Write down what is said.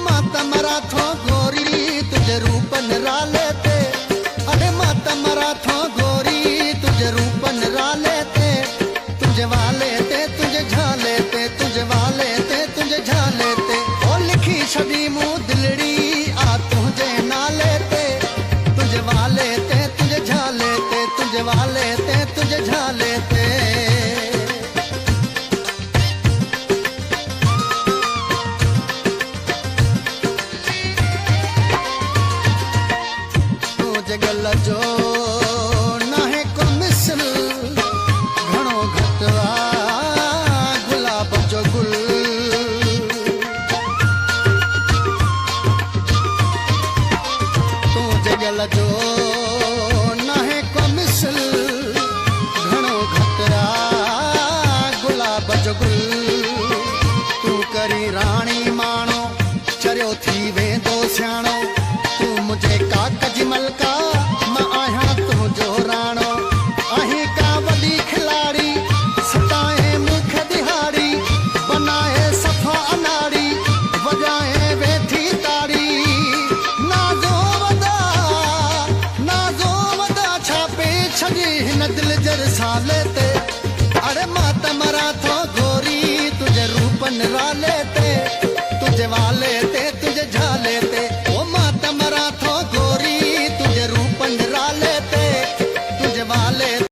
माता मरा थो गोरी तुझे रूप निराले ते, अरे माता मरा थो गोरी तुझे रूप निराले ते, तुझे वाले ते तुझे झाले ते, तुझे वाले ते तुझे झाले ते, ओ लिखी छड़ी मुँह दिलड़ी आ तुझे नाले ते, तुझे वाले ते तुझे झाले ते, तुझे वाले ते तुझे झाले ते। गल जो नाहे को मिसल घणो घट गुलाब जो गुल, तू जगल जो नाहे को मिसल घणो घट गुलाब जो गुल, तू करी राणी माणो चरियो थी वेंदो सियाणो, तू मुझे काकज मलका मां आहियां तुंहिंजो राणो, आहीं का वॾी खिलाड़ी सताए मूंखे दिहाड़ी, बनाए सफ़ा अनाड़ी वॼाए वेठी ताड़ी, नाज़ो वॾा छापे छॾी हिन दिल जे रिसाले ते, अरे माता मरा थो गोरी तुझे रूप निराले ते, तुझे वाले ते तुझे झाले ते।